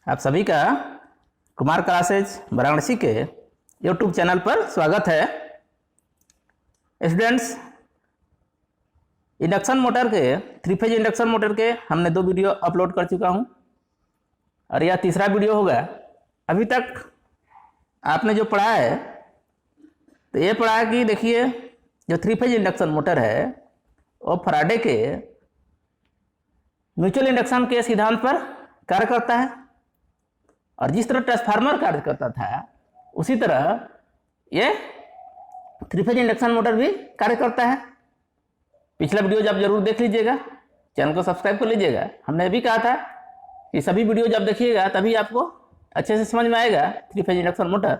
आप सभी का कुमार क्लासेज वाराणसी के यूट्यूब चैनल पर स्वागत है। स्टूडेंट्स, इंडक्शन मोटर के 3 फेज इंडक्शन मोटर के हमने 2 वीडियो अपलोड कर चुका हूं और यह तीसरा वीडियो होगा। अभी तक आपने जो पढ़ा है तो ये पढ़ा है कि देखिए जो 3 फेज इंडक्शन मोटर है वो फैराडे के म्यूचुअल इंडक्शन के सिद्धांत पर कार्य करता है और जिस तरह ट्रांसफार्मर कार्य करता था उसी तरह ये 3 फेज इंडक्शन मोटर भी कार्य करता है। पिछला वीडियो जब जरूर देख लीजिएगा, चैनल को सब्सक्राइब कर लीजिएगा। हमने भी कहा था कि सभी वीडियो जब देखिएगा तभी आपको अच्छे से समझ में आएगा 3 फेज इंडक्शन मोटर।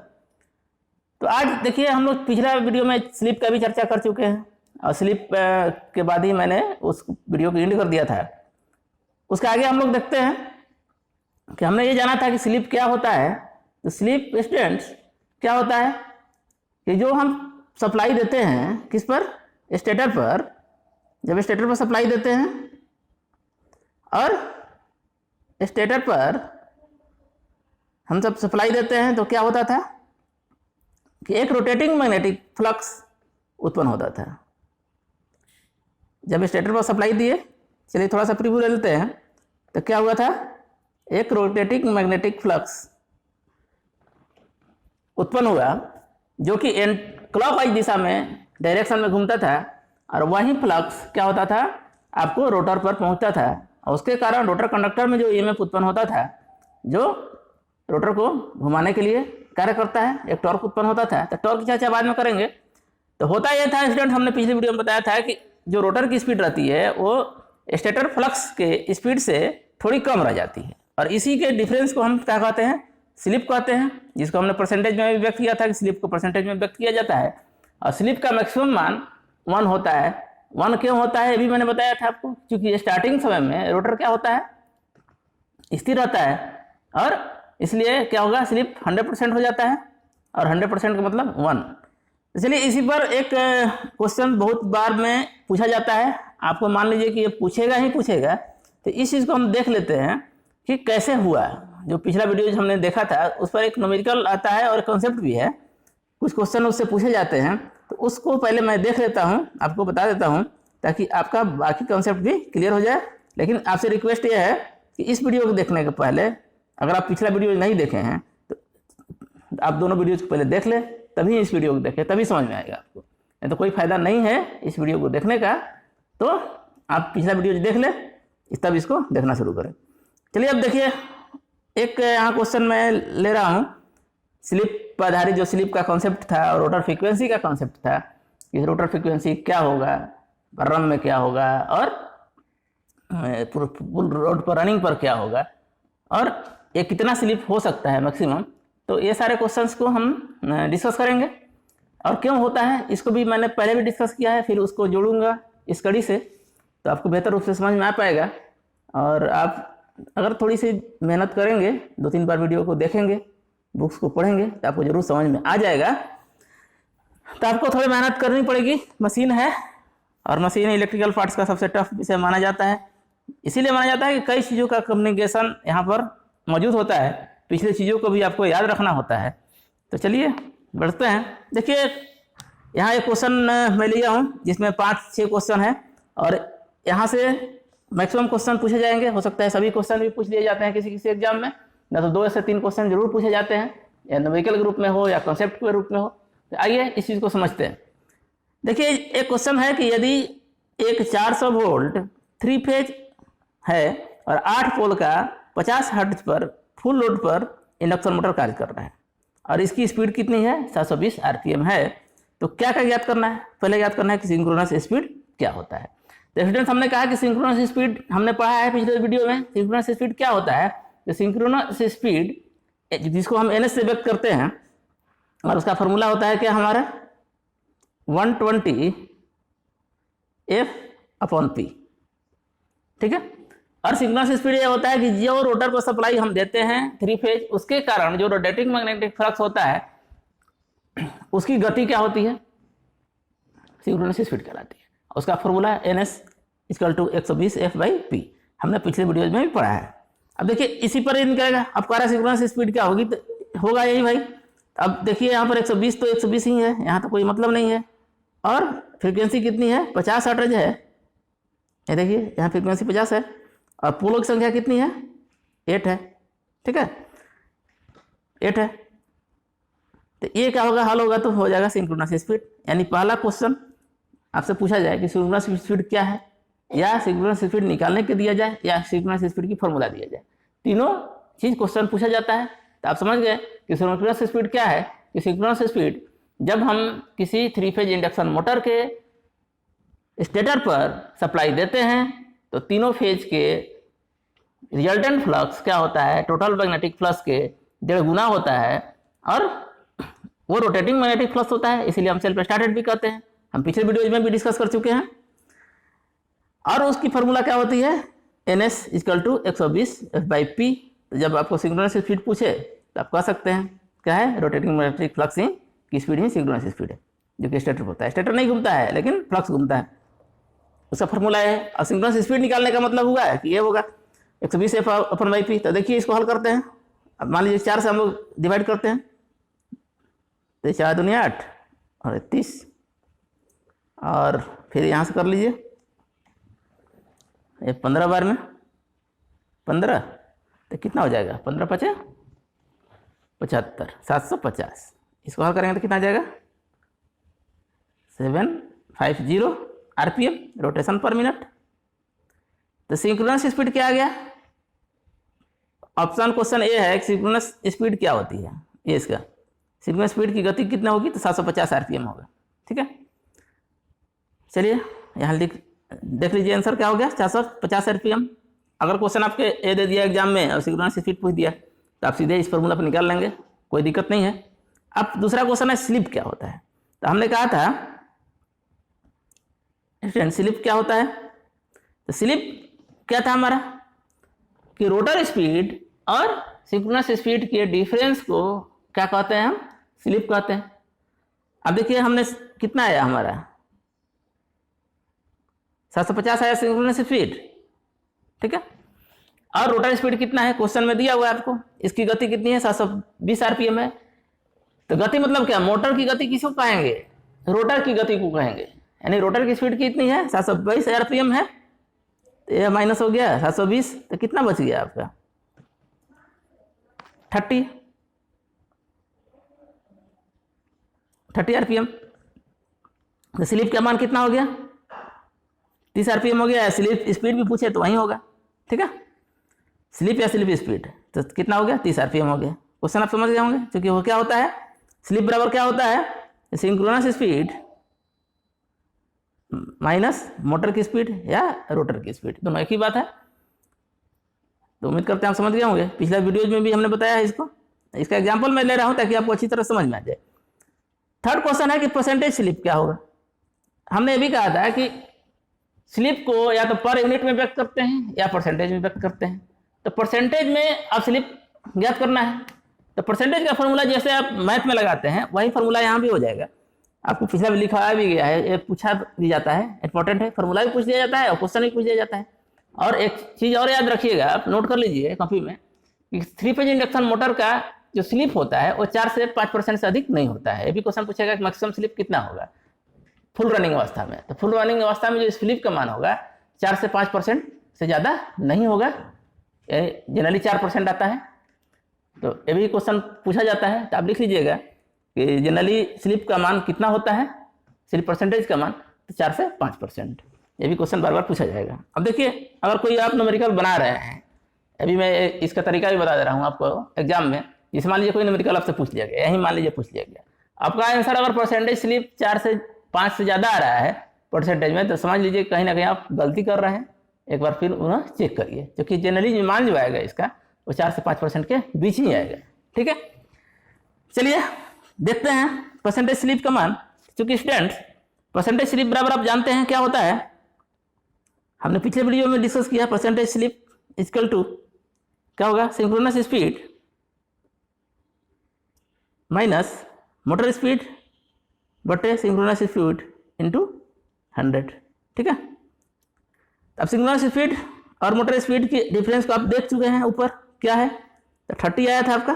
तो आज देखिए हम लोग पिछला वीडियो में स्लिप का भी चर्चा कर चुके हैं और स्लिप के बाद ही मैंने उस वीडियो को एंड कर दिया था। उसके आगे हम लोग देखते हैं कि हमने ये जाना था कि स्लिप क्या होता है। तो स्लिप स्टूडेंट्स क्या होता है कि जो हम सप्लाई देते हैं किस पर, स्टेटर पर, जब स्टेटर पर सप्लाई देते हैं और स्टेटर पर हम जब सप्लाई देते हैं तो क्या होता था कि एक रोटेटिंग मैग्नेटिक फ्लक्स उत्पन्न होता था। जब स्टेटर पर सप्लाई दिए, चलिए थोड़ा सा प्रीव्यू ले लेते हैं, तो क्या हुआ था, एक रोटेटिंग मैग्नेटिक फ्लक्स उत्पन्न हुआ जो कि क्लॉकवाइज दिशा में डायरेक्शन में घूमता था और वही फ्लक्स क्या होता था, आपको रोटर पर पहुंचता था और उसके कारण रोटर कंडक्टर में जो ईएमएफ उत्पन्न होता था जो रोटर को घुमाने के लिए कार्य करता है, एक टॉर्क उत्पन्न होता था। तो टॉर्क की चर्चा बाद में करेंगे। तो होता यह था स्टूडेंट, हमने पिछले वीडियो में बताया था कि जो रोटर की स्पीड रहती है वो स्टेटर फ्लक्स के स्पीड से थोड़ी कम रह जाती है और इसी के डिफरेंस को हम क्या कहते हैं, स्लिप कहते हैं, जिसको हमने परसेंटेज में भी व्यक्त किया था कि स्लिप को परसेंटेज में व्यक्त किया जाता है और स्लिप का मैक्सिमम मान 1 होता है। 1 क्यों होता है ये भी मैंने बताया था आपको, क्योंकि स्टार्टिंग समय में रोटर क्या होता है, स्थिर रहता है और इसलिए क्या होगा, स्लिप 100% हो जाता है और 100% का मतलब 1। तो चलिए इसी पर एक क्वेश्चन बहुत बार में पूछा जाता है, आपको मान लीजिए कि ये पूछेगा ही पूछेगा, तो इस चीज़ को हम देख लेते हैं कि कैसे हुआ। जो पिछला वीडियो जो हमने देखा था उस पर एक न्यूमेरिकल आता है और कॉन्सेप्ट भी है, कुछ क्वेश्चन उससे पूछे जाते हैं, तो उसको पहले मैं देख लेता हूं, आपको बता देता हूं ताकि आपका बाकी कॉन्सेप्ट भी क्लियर हो जाए। लेकिन आपसे रिक्वेस्ट ये है कि इस वीडियो को देखने के पहले, अगर आप पिछला वीडियो नहीं देखे हैं तो आप दोनों वीडियोज को पहले देख लें, तभी इस वीडियो को देखें, तभी समझ में आएगा आपको। नहीं तो कोई फायदा नहीं है इस वीडियो को देखने का, तो आप पिछला वीडियो देख लें तब इसको देखना शुरू करें। चलिए अब देखिए, एक यहाँ क्वेश्चन मैं ले रहा हूँ, स्लिप पर आधारित जो स्लिप का कॉन्सेप्ट था और रोटर फ्रीक्वेंसी का कॉन्सेप्ट था कि रोटर फ्रीक्वेंसी क्या होगा, रन में क्या होगा और फुल रोड पर रनिंग पर क्या होगा और ये कितना स्लिप हो सकता है मैक्सिमम। तो ये सारे क्वेश्चंस को हम डिस्कस करेंगे और क्यों होता है इसको भी मैंने पहले भी डिस्कस किया है, फिर उसको जोड़ूंगा इस कड़ी से, तो आपको बेहतर रूप से समझ में आ पाएगा। और आप अगर थोड़ी सी मेहनत करेंगे, 2-3 बार वीडियो को देखेंगे, बुक्स को पढ़ेंगे, तो आपको जरूर समझ में आ जाएगा। तो आपको थोड़ी मेहनत करनी पड़ेगी, मशीन है और मशीन इलेक्ट्रिकल पार्ट्स का सबसे टफ विषय माना जाता है। इसीलिए माना जाता है कि कई चीज़ों का कम्युनिकेशन यहाँ पर मौजूद होता है, पिछली चीज़ों को भी आपको याद रखना होता है। तो चलिए बढ़ते हैं। देखिए यहाँ एक क्वेश्चन मैं लिया हूँ जिसमें 5-6 क्वेश्चन है और यहाँ से मैक्सिमम क्वेश्चन पूछे जाएंगे। हो सकता है सभी क्वेश्चन भी पूछ लिए जाते हैं किसी किसी एग्जाम में, ना तो 2 से 3 क्वेश्चन जरूर पूछे जाते हैं, या न्यूमेरिकल के रूप में हो या कॉन्सेप्ट के रूप में हो। तो आइए इस चीज़ को समझते हैं। देखिए एक क्वेश्चन है कि यदि एक 400 वोल्ट 3 फेज है और 8 पोल का 50 हर्ट्ज पर फुल लोड पर इंडक्शन मोटर कार्य कर रहा है और इसकी स्पीड कितनी है, 720 आरपीएम है। तो क्या क्या ज्ञात करना है, पहले ज्ञात करना है कि सिंक्रोनस स्पीड क्या होता है। तो स्टूडेंट्स हमने कहा कि सिंक्रोनस स्पीड हमने पढ़ा है पिछले वीडियो में। सिंक्रोनस स्पीड क्या होता है, तो सिंक्रोनस स्पीड जिसको हम एनएस से व्यक्त करते हैं और उसका फॉर्मूला होता है क्या हमारा 120 F/P, ठीक है। और सिंक्रोनस स्पीड ये होता है कि जो रोटर को सप्लाई हम देते हैं 3 फेज, उसके कारण जो रोटेटिंग मैग्नेटिक फ्लक्स होता है उसकी गति क्या होती है, सिंक्रोनस स्पीड कहलाती है। उसका फॉर्मूला NS = 120 F/P, हमने पिछले वीडियोज में भी पढ़ा है। अब देखिए इसी पर ही निकलेगा। अब कह रहा है सिंक्रोनस स्पीड क्या होगी, तो होगा यही भाई। अब देखिए यहाँ पर 120 तो 120 ही है, यहाँ तो कोई मतलब नहीं है। और फ्रीक्वेंसी कितनी है, 50 हर्ट्ज है। ये देखिए यहाँ फ्रीक्वेंसी 50 है और पोलों की संख्या कितनी है, 8 है। ठीक है, 8 है। तो ये क्या होगा, हल होगा तो हो जाएगा सिंक्रोनस स्पीड। यानी पहला क्वेश्चन आपसे पूछा जाए कि सिंक्रोनस स्पीड क्या है, या सिंक्रोनस स्पीड निकालने के दिया जाए, या सिंक्रोनस स्पीड की फॉर्मूला दिया जाए। तीनों चीज़ क्वेश्चन पूछा जाता है। तो आप समझ गए कि सिंक्रोनस स्पीड क्या है। कि सिंक्रोनस स्पीड जब हम किसी 3 फेज इंडक्शन मोटर के स्टेटर पर सप्लाई देते हैं तो तीनों फेज के रिजल्टेंट फ्लक्स क्या होता है, टोटल मैग्नेटिक फ्लक्स के 1.5 गुना होता है, और वो रोटेटिंग मैग्नेटिक फ्लक्स होता है, इसीलिए हम सेल्फ स्टार्टेड भी कहते हैं। हम पिछले वीडियोज में भी डिस्कस कर चुके हैं। और उसकी फार्मूला क्या होती है, NS = 120 F/P। जब आपको सिंक्रोनस स्पीड पूछे तो आप कह सकते हैं क्या है, रोटेटिंग मैग्नेटिक फ्लक्स की स्पीड ही सिंक्रोनस स्पीड है, जो कि स्टेटर होता है। स्टेटर नहीं घूमता है लेकिन फ्लक्स घूमता है, उसका फार्मूला है। और सिंक्रोनस स्पीड निकालने का मतलब हुआ है कि ये होगा 120 F/P। तो देखिए इसको हल करते हैं। अब मान लीजिए 4 से हम लोग डिवाइड करते हैं, तो 4 दूनी 8 और 30, और फिर यहाँ से कर लीजिए ये 15 बार में 15, तो कितना हो जाएगा, 15 × 5 = 75, 750। इसको हल करेंगे तो कितना आ जाएगा, 750 RPM, रोटेशन पर मिनट। तो सिंक्रोनस स्पीड क्या आ गया, ऑप्शन क्वेश्चन ए है कि सिंक्रोनस स्पीड क्या होती है। ये इसका सिंक्रोनस स्पीड की गति कितना होगी, तो 750 RPM होगा। ठीक है, चलिए यहाँ देख लीजिए आंसर क्या हो गया, 450 RPM। अगर क्वेश्चन आपके ए दे दिया एग्जाम में और सिंक्रोनस स्पीड पूछ दिया तो आप सीधे इस फॉर्मूला पर निकाल लेंगे, कोई दिक्कत नहीं है। अब दूसरा क्वेश्चन है स्लिप क्या होता है। तो हमने कहा था स्लिप क्या होता है, तो स्लिप क्या था हमारा कि रोटर स्पीड और सिंक्रोनस स्पीड के डिफरेंस को क्या कहते हैं, हम स्लिप कहते हैं। अब देखिए हमने कितना आया, हमारा 750 आया सिंक्रोनस स्पीड। ठीक है, और रोटर स्पीड कितना है, क्वेश्चन में दिया हुआ है आपको। इसकी गति कितनी है, 720 RPM है। तो गति मतलब क्या, मोटर की गति किसको कहेंगे, रोटर की गति को कहेंगे। यानी रोटर की स्पीड कितनी है, 720 RPM है। तो यह माइनस हो गया 720, तो कितना बच गया आपका 30 RPM। तो स्लिप का मान कितना हो गया, 30 RPM हो गया। स्लिप स्पीड भी पूछे तो वही होगा। ठीक है, स्लिप या स्लिप स्पीड, तो कितना हो गया, 30 RPM हो गया। क्वेश्चन आप समझ गए होंगे, क्योंकि वो क्या होता है, स्लिप बराबर क्या होता है, सिंक्रोनस स्पीड माइनस मोटर की स्पीड या रोटर की स्पीड, दोनों एक ही बात है। तो उम्मीद करते हैं आप समझ गए होंगे। पिछले वीडियोज में भी हमने बताया है इसको। इसका एग्जांपल मैं ले रहा हूं ताकि आपको अच्छी तरह समझ में आ जाए। थर्ड क्वेश्चन है कि परसेंटेज स्लिप क्या होगा। हमने ये भी कहा था कि स्लिप को या तो पर यूनिट में व्यक्त करते हैं या परसेंटेज में व्यक्त करते हैं। तो परसेंटेज में आप स्लिप ज्ञात करना है, तो परसेंटेज का फॉर्मूला जैसे आप मैथ में लगाते हैं वही फॉर्मूला यहाँ भी हो जाएगा। आपको पिछला भी लिखा भी गया है, ये पूछा भी जाता है, इंपॉर्टेंट है। फॉर्मूला भी पूछ दिया जाता है और क्वेश्चन भी पूछ दिया जाता है। और एक चीज़ और याद रखिएगा, आप नोट कर लीजिए कॉपी में, कि 3 फेज इंडक्शन मोटर का जो स्लिप होता है वो 4 से 5% से अधिक नहीं होता है। ये भी क्वेश्चन पूछेगा कि मैक्सिमम स्लिप कितना होगा फुल रनिंग अवस्था में। तो फुल रनिंग अवस्था में जो स्लिप का मान होगा 4 से 5% से ज़्यादा नहीं होगा, जनरली 4% आता है। तो ये भी क्वेश्चन पूछा जाता है, तो आप लिख लीजिएगा कि जनरली स्लिप का मान कितना होता है, स्लिप परसेंटेज का मान, तो 4 से 5%। ये भी क्वेश्चन बार बार पूछा जाएगा। अब देखिए अगर कोई आप न्यूमेरिकल बना रहे हैं, अभी मैं इसका तरीका भी बता दे रहा हूँ आपको एग्जाम में। जैसे मान लीजिए कोई न्यूमेरिकल आपसे पूछ लिया गया, यही मान लीजिए पूछ लिया गया, आपका आंसर अगर परसेंटेज स्लिप 4 से 5 से ज़्यादा आ रहा है परसेंटेज में, तो समझ लीजिए कहीं ना कहीं आप गलती कर रहे हैं। एक बार फिर उन्हें चेक करिए, क्योंकि जनरली मान जो आएगा इसका वो 4 से 5% के बीच ही आएगा। ठीक है, चलिए देखते हैं परसेंटेज स्लिप का मान। चूंकि स्टूडेंट्स परसेंटेज स्लिप बराबर आप जानते हैं क्या होता है, हमने पिछले वीडियो में डिस्कस किया। परसेंटेज स्लिप इक्वल टू क्या होगा, synchronous speed minus motor speed बटे सिंक्रोनस स्पीड इंटू 100। ठीक है, अब सिंक्रोनस स्पीड और मोटर स्पीड की डिफरेंस को आप देख चुके हैं ऊपर क्या है, तो 30 आया था आपका,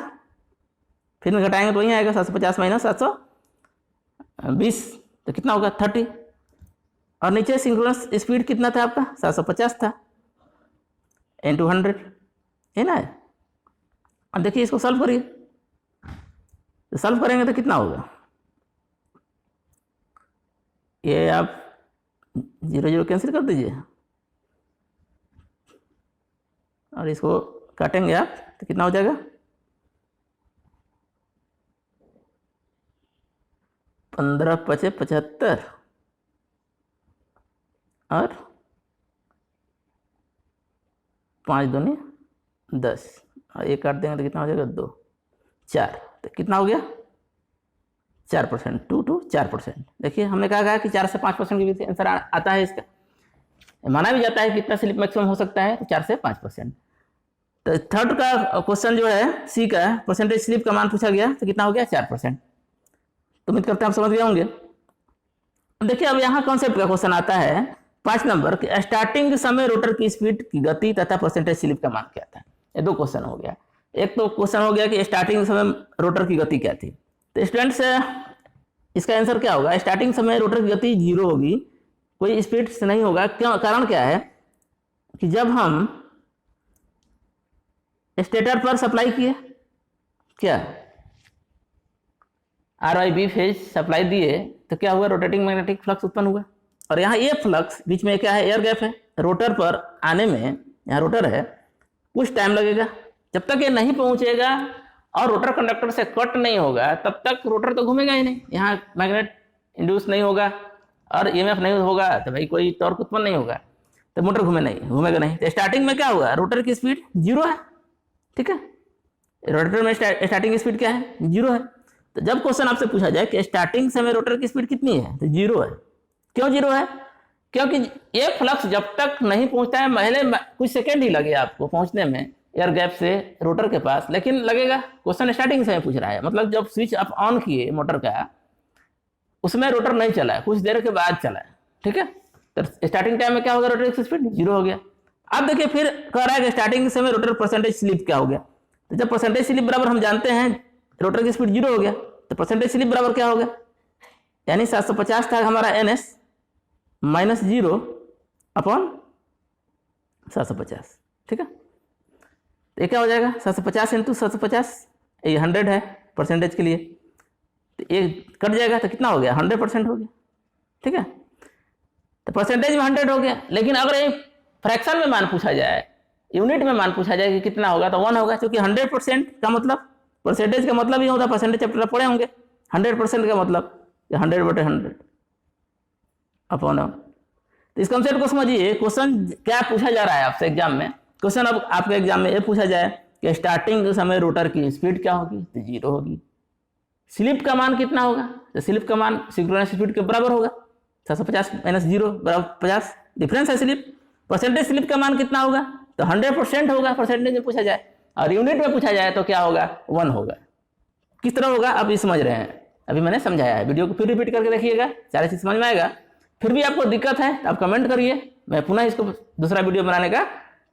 फिर घटाएंगे तो वही आएगा 750 माइनस 720, तो कितना होगा 30। और नीचे सिंक्रोनस स्पीड कितना था आपका 750 था, into 100 है ना। अब देखिए इसको सॉल्व करिए, तो सॉल्व करेंगे तो कितना होगा, ये आप 0 0 कैंसिल कर दीजिए और इसको काटेंगे आप तो कितना हो जाएगा 15 5 75 और 5 दूनी 10 और ये काट देंगे तो कितना हो जाएगा 2 4, तो कितना हो गया 4%, 2 to 4%। देखिए हमने कहा कि 4 से 5% के बीच आंसर आता है इसका, माना भी जाता है कि कितना स्लिप मैक्सिमम हो सकता है, तो 4 से 5%। तो थर्ड का क्वेश्चन जो है सी का परसेंटेज स्लिप का मान पूछा गया, तो कितना हो गया 4%। तो उम्मीद करते हैं आप समझ गए होंगे। देखिए अब यहाँ कॉन्सेप्ट का क्वेश्चन आता है 5 नंबर कि स्टार्टिंग के समय रोटर की स्पीड की गति तथा परसेंटेज स्लिप का मान क्या था। ये 2 क्वेश्चन हो गया। एक तो क्वेश्चन हो गया कि स्टार्टिंग के समय रोटर की गति क्या थी, तो स्टूडेंट्स इसका आंसर क्या होगा, स्टार्टिंग समय रोटर की गति 0 होगी, कोई स्पीड से नहीं होगा। क्यों, कारण क्या है कि जब हम स्टेटर पर सप्लाई किए, क्या RYB फेज सप्लाई दिए, तो क्या हुआ रोटेटिंग मैग्नेटिक फ्लक्स उत्पन्न हुआ। और यहाँ ये फ्लक्स बीच में क्या है, एयर गैप है, रोटर पर आने में, यहाँ रोटर है, कुछ टाइम लगेगा। जब तक ये नहीं पहुंचेगा और रोटर कंडक्टर से कट नहीं होगा तब तक रोटर तो घूमेगा ही नहीं, यहाँ मैग्नेट इंड्यूस नहीं होगा और EMF नहीं होगा, तो भाई कोई टॉर्क उत्पन्न नहीं होगा, तो मोटर घूमेगा नहीं। तो स्टार्टिंग में क्या होगा, रोटर की स्पीड 0 है, ठीक है, रोटर में स्टार्टिंग की स्पीड क्या है 0 है। तो जब क्वेश्चन आपसे पूछा जाए कि स्टार्टिंग समय रोटर की स्पीड कितनी है, तो 0 है। क्यों 0 है, क्योंकि ये फ्लक्स जब तक नहीं पहुंचता है, पहले कुछ सेकेंड ही लगे आपको पहुंचने में एयर गैप से रोटर के पास, लेकिन लगेगा। क्वेश्चन स्टार्टिंग समय पूछ रहा है, मतलब जब स्विच आप ऑन किए मोटर का, उसमें रोटर नहीं चला है, कुछ देर के बाद चला है, ठीक है। तो स्टार्टिंग टाइम में क्या होगा, रोटर की स्पीड 0 हो गया। अब देखिए फिर कह रहा है कि स्टार्टिंग समय रोटर परसेंटेज स्लिप क्या हो गया। तो जब परसेंटेज स्लिप बराबर हम जानते हैं रोटर की स्पीड 0 हो गया, तो परसेंटेज स्लिप बराबर क्या हो गया, यानी 750 था हमारा NS माइनस 0 अपॉन 750, ठीक है। तो ये क्या हो जाएगा 750 इंटू 750, ये 100 है परसेंटेज के लिए, तो ये कट जाएगा तो कितना हो गया 100% हो गया, ठीक है। तो परसेंटेज में 100 हो गया। लेकिन अगर ये फ्रैक्शन में मान पूछा जाए, यूनिट में मान पूछा जाए कि कितना होगा, तो 1 होगा, क्योंकि 100% का मतलब, परसेंटेज का मतलब ही होता है, परसेंटेज चैप्टर पढ़े होंगे, 100% का मतलब 100/100 अपॉन। तो इस कंसेप्ट को समझिए। क्वेश्चन क्या पूछा जा रहा है आपसे एग्जाम में, क्वेश्चन अब आपके एग्जाम में ये पूछा जाए कि स्टार्टिंग के समय रोटर की स्पीड क्या होगी, तो 0 होगी। स्लिप का मान कितना होगा, तो स्लिप का मान सिंक्रोनस स्पीड के बराबर होगा, 750 माइनस 0 बराबर 50, डिफरेंस है स्लिप। परसेंटेज स्लिप का मान कितना होगा, तो 100% होगा, परसेंटेज में पूछा जाए, और यूनिट में पूछा जाए तो क्या होगा 1 होगा। किस तरह होगा आप ये समझ रहे हैं, अभी मैंने समझाया है। वीडियो को फिर रिपीट करके देखिएगा, सारी चीज समझ में आएगा। फिर भी आपको दिक्कत है तो आप कमेंट करिए, मैं पुनः इसको दूसरा वीडियो बनाने का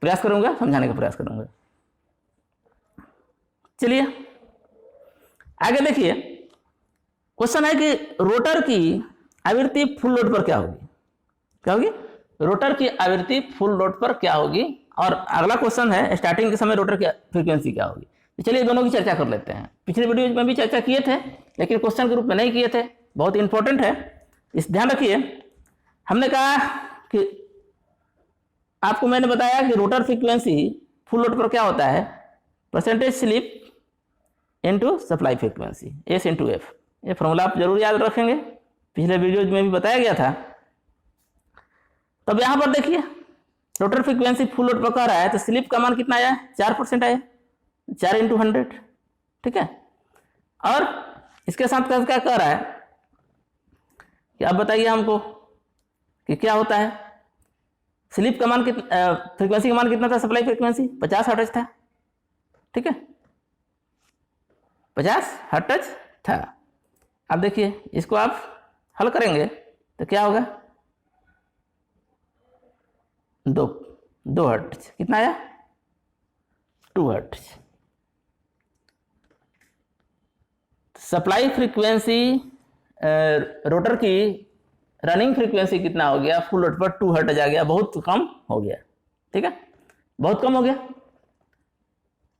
प्रयास करूंगा, समझाने का प्रयास करूंगा। चलिए आगे देखिए। क्वेश्चन है कि रोटर की आवृत्ति फुल लोड पर क्या होगी, क्या होगी, रोटर की आवृत्ति फुल लोड पर क्या होगी। और अगला क्वेश्चन है स्टार्टिंग के समय रोटर की फ्रीक्वेंसी क्या होगी। तो चलिए दोनों की चर्चा कर लेते हैं। पिछले वीडियो में भी चर्चा किए थे, लेकिन क्वेश्चन के रूप में नहीं किए थे, बहुत इंपॉर्टेंट है, इस ध्यान रखिए। हमने कहा कि आपको मैंने बताया कि रोटर फ्रीक्वेंसी फुल लोड पर क्या होता है, percentage slip into supply frequency, S into F। ये फॉर्मूला आप जरूर याद रखेंगे, पिछले वीडियो में भी बताया गया था। तब यहां पर देखिए रोटर फ्रीक्वेंसी फुल लोड पर कह रहा है, तो स्लिप का मान कितना आया, 4% आया, 4 इंटू 100, ठीक है। और इसके साथ क्या कह रहा है कि अब बताइए हमको कि क्या होता है, स्लिप का मान कितना, फ्रीक्वेंसी का मान कितना था, सप्लाई फ्रीक्वेंसी 50 हर्ट्ज था, ठीक है, 50 हर्ट्ज था। अब देखिए इसको आप हल करेंगे तो क्या होगा, 2 2 हर्ट्ज। कितना आया? 2 हर्ट्ज। सप्लाई फ्रीक्वेंसी रोटर की रनिंग फ्रीक्वेंसी कितना हो गया? फुल लोड पर 2 हर्ट्ज आ गया, बहुत कम हो गया। ठीक है, बहुत कम हो गया।